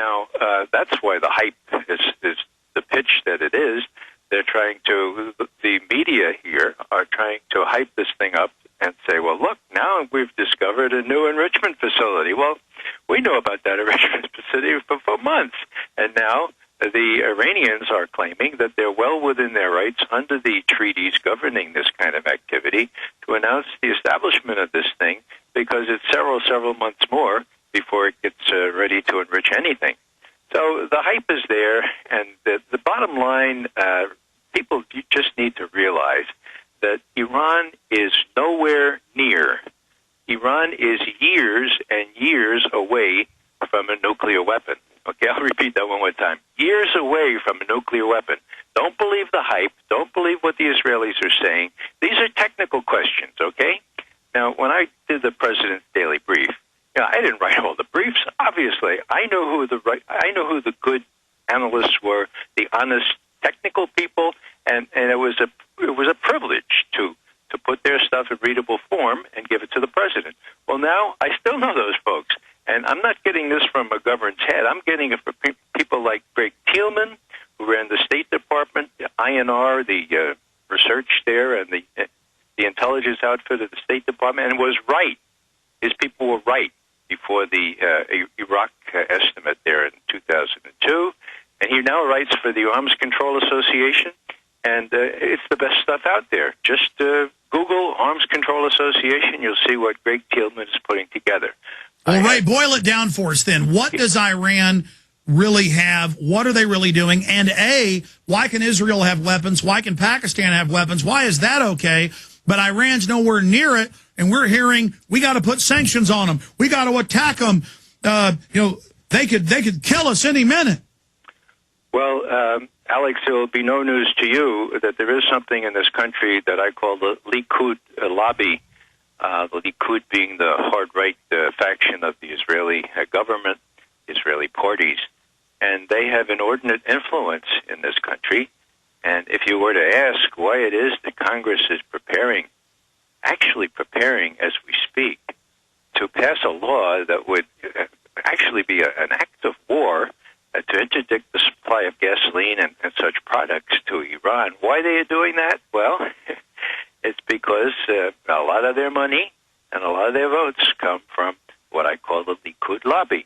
Now, that's why the hype is the pitch that it is. They're trying to, the media here are trying to hype this thing up and say, well, look, now we've discovered a new enrichment facility. Well, we know about that enrichment facility for months. And now the Iranians are claiming that they're well within their rights under the treaties governing this kind of activity to announce the establishment of this thing, because it's several months more before it gets ready to enrich anything. So the hype is there, and the bottom line, people just need to realize that Iran is nowhere near. Iran is years and years away from a nuclear weapon. Okay, I'll repeat that one more time. Years away from a nuclear weapon. Don't believe the hype. Don't believe what the Israelis are saying. These are technical questions, okay? Now, when I did the President's Daily Brief, I didn't write all the briefs. Obviously, I know who the good analysts were, the honest technical people, and it was a privilege to put their stuff in readable form and give it to the president. Well, now I still know those folks, and I'm not getting this from McGovern's head. I'm getting it from people like Greg Thielman, who ran the State Department, the INR, the research there, and the intelligence outfit of the State Department, and was right. His people were right before the Iraq estimate there in 2002. And he now writes for the Arms Control Association, and it's the best stuff out there. Just Google Arms Control Association. You'll see what Greg Thielman is putting together. Well, Ray, boil it down for us then. What does Iran really have? What are they really doing? And A, why can Israel have weapons? Why can Pakistan have weapons? Why is that okay? But Iran's nowhere near it, and we're hearing we got to put sanctions on them. We got to attack them. They could kill us any minute. Well, Alex, it will be no news to you that there is something in this country that I call the Likud lobby, the Likud being the hard-right faction of the Israeli government, Israeli parties, and they have inordinate influence in this country. And if you were to ask why it is that Congress is actually preparing as we speak, to pass a law that would actually be an act of war to interdict the supply of gasoline and such products to Iran. Why they are doing that? Well, it's because a lot of their money and a lot of their votes come from what I call the Likud lobby.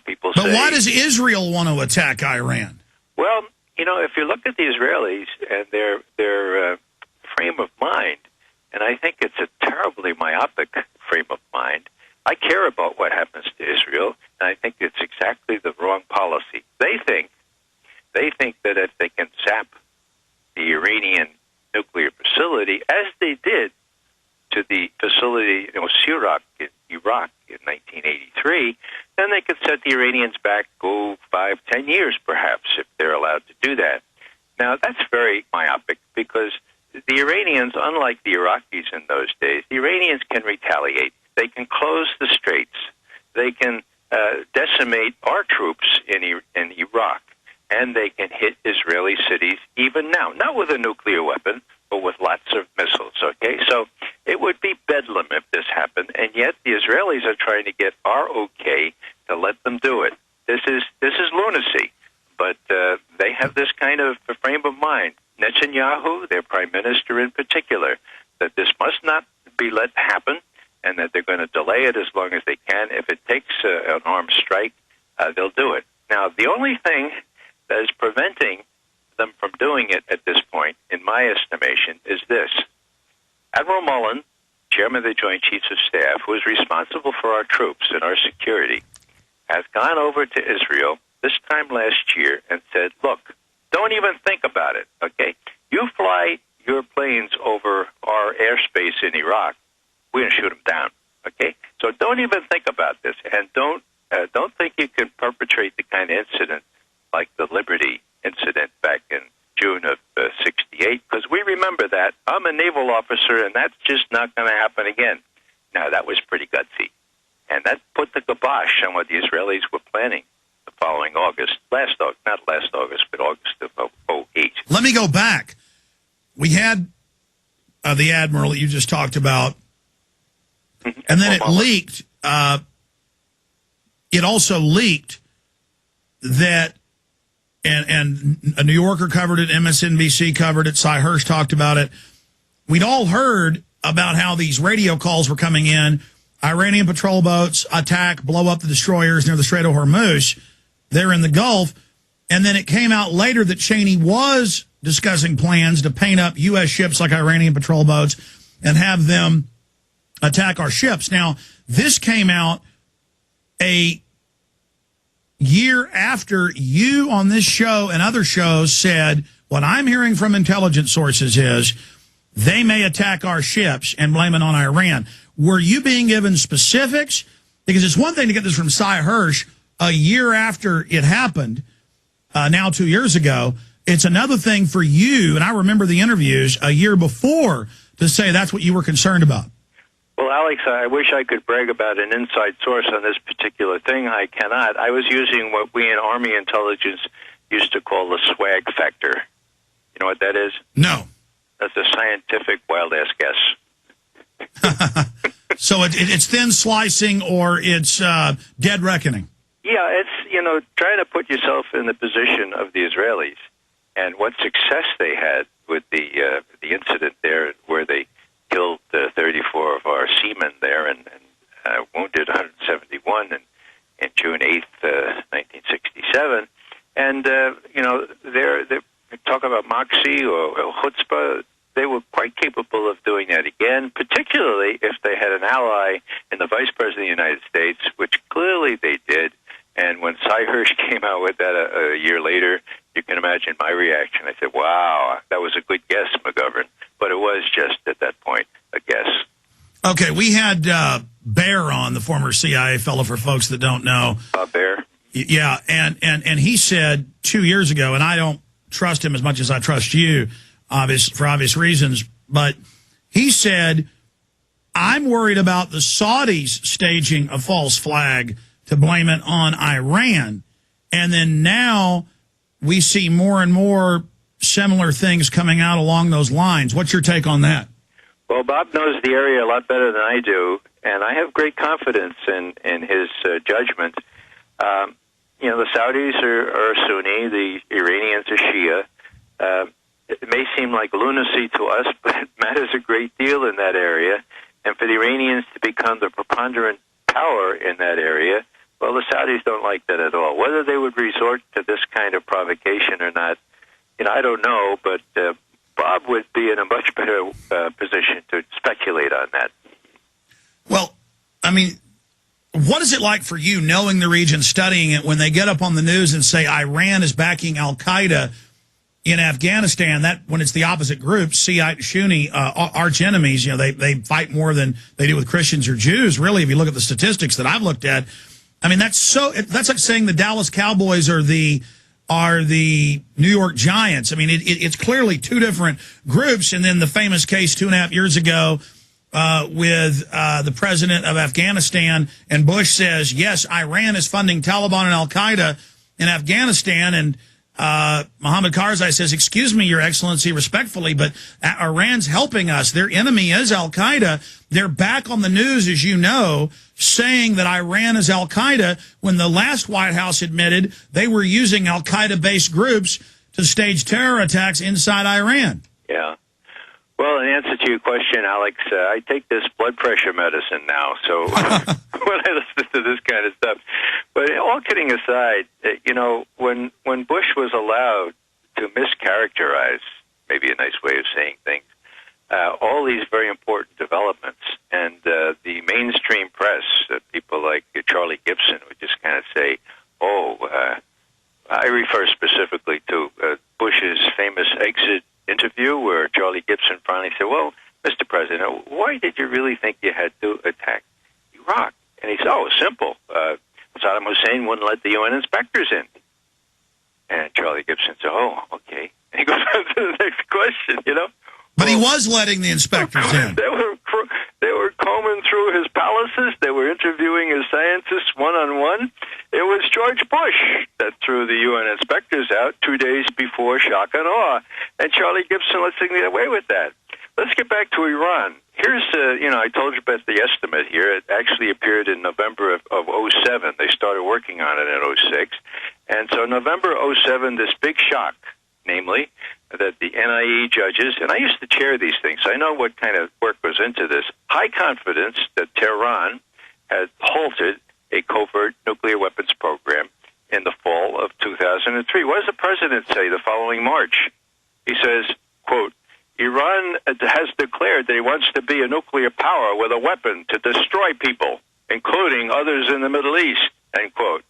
People say, but why does Israel want to attack Iran? Well, if you look at the Israelis and their frame of mind, and I think it's a terribly myopic frame of mind. I care about what happens to Israel, and I think it's exactly the wrong policy. They think that if they can zap the Iranian nuclear facility, as they did to the facility in Iraq in 1983, then they could set the Iranians back 5-10 years, perhaps, if they're allowed to do that. Now, that's very myopic, because the Iranians, unlike the Iraqis in those days, the Iranians can retaliate. They can close the straits. They can decimate our troops in Iraq, and they can hit Israeli cities even now, not with a nuclear weapon, but with lots of missiles, okay? So it would be bedlam if this happened, and yet the Israelis are trying to get our okay to let them do it. This is lunacy, but they have this kind of frame of mind. Netanyahu, their prime minister in particular, that this must not be let happen, and that they're going to delay it as long as they can. If it takes an armed strike, they'll do it. Now, the only thing that is preventing them from doing it at this point, in my estimation, is this. Admiral Mullen, chairman of the Joint Chiefs of Staff, who is responsible for our troops and our security, has gone over to Israel this time last year and said, look, don't even think about it, okay? You fly your planes over our airspace in Iraq, we're going to shoot them down, okay? So don't even think about this, and don't think you can perpetrate the kind of incident like the Liberty incident back in June of '68, because we remember that. I'm a naval officer, and that's just not going to happen again. Now, that was pretty gutsy, and that put the kibosh on what the Israelis were planning the following August, not last August, but August of '08. Let me go back. We had the admiral that you just talked about, and then it leaked. It also leaked that, and a New Yorker covered it, MSNBC covered it, Cy Hirsch talked about it. We'd all heard about how these radio calls were coming in. Iranian patrol boats attack, blow up the destroyers near the Strait of Hormuz. They're in the Gulf. And then it came out later that Cheney was discussing plans to paint up U.S. ships like Iranian patrol boats and have them attack our ships. Now, this came out a year after you on this show and other shows said, what I'm hearing from intelligence sources is they may attack our ships and blame it on Iran. Were you being given specifics? Because it's one thing to get this from Cy Hirsch a year after it happened, now 2 years ago. It's another thing for you, and I remember the interviews a year before, to say that's what you were concerned about. Well, Alex, I wish I could brag about an inside source on this particular thing. I cannot. I was using what we in Army intelligence used to call the swag factor. You know what that is? No. That's a scientific wild-ass guess. So it's thin slicing or it's dead reckoning? Yeah, it's, trying to put yourself in the position of the Israelis and what success they had with the incident there where they killed 34 of our seamen there and wounded 171 in June 8th, 1967. And, they talk about moxie or chutzpah. They were quite capable of doing that again, particularly if they had an ally in the Vice President of the United States, which clearly they did. And when Cy Hirsch came out with that a year later, you can imagine my reaction. I said, wow, that was a good guess, McGovern. But it was just, at that point, a guess. Okay, we had Bear on, the former CIA fellow, for folks that don't know. Bear? Yeah, and he said 2 years ago, and I don't trust him as much as I trust you, for obvious reasons, but he said, I'm worried about the Saudis staging a false flag to blame it on Iran. And then now we see more and more similar things coming out along those lines. What's your take on that? Well, Bob knows the area a lot better than I do, and I have great confidence in his judgment. The Saudis are Sunni, the Iranians are Shia. It may seem like lunacy to us, but it matters a great deal in that area. And for the Iranians to become the preponderant power in that area, well, the Saudis don't like that at all. Whether they would resort to this kind of provocation or not, I don't know, but Bob would be in a much better position to speculate on that. Well, I mean, what is it like for you, knowing the region, studying it, when they get up on the news and say Iran is backing al-Qaeda in Afghanistan, that when it's the opposite group, Shiite, Sunni, arch enemies, they fight more than they do with Christians or Jews, really, if you look at the statistics that I've looked at. I mean, that's like saying the Dallas Cowboys are the New York Giants. I mean, it's clearly two different groups. And then the famous case 2.5 years ago with the president of Afghanistan, and Bush says, yes, Iran is funding Taliban and al-Qaeda in Afghanistan, and Mohammed Karzai says, excuse me, Your Excellency, respectfully, but Iran's helping us. Their enemy is al-Qaeda. They're back on the news, as you know, saying that Iran is al-Qaeda, when the last White House admitted they were using al-Qaeda-based groups to stage terror attacks inside Iran. Yeah. Well, in answer to your question, Alex, I take this blood pressure medicine now, so when I listen to this kind of stuff. But all kidding aside, when Bush was allowed to mischaracterize, maybe a nice way of saying things, all these very important developments, and the mainstream press, people like Charlie Gibson, would just kind of say, I refer specifically to Bush's famous exit interview where Charlie Gibson finally said, well, Mr. President, why did you really think you had to attack Iraq? And he said, simple. Saddam Hussein wouldn't let the UN inspectors in. And Charlie Gibson said, okay. And he goes on to the next question, But he was letting the inspectors in. They were combing through his palaces. They were interviewing his scientists one-on-one. It was George Bush that threw the UN inspectors out 2 days before shock and awe. And Charlie Gibson lets him get away with that. Let's get back to Iran. Here's, I told you about the estimate here. It actually appeared in November of 07. They started working on it in 06. And so November '07, this big shock, namely that the NIE judges, and I used to chair these things, so I know what kind of work goes into this, high confidence that Tehran had halted a covert nuclear weapons program in the fall of 2003. What does the president say the following March? He says, quote, Iran has declared that he wants to be a nuclear power with a weapon to destroy people, including others in the Middle East, end quote.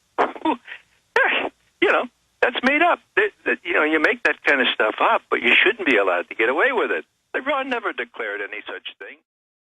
You know, that's made up. You know, you make that kind of stuff up, but you shouldn't be allowed to get away with it. Iran never declared any such thing.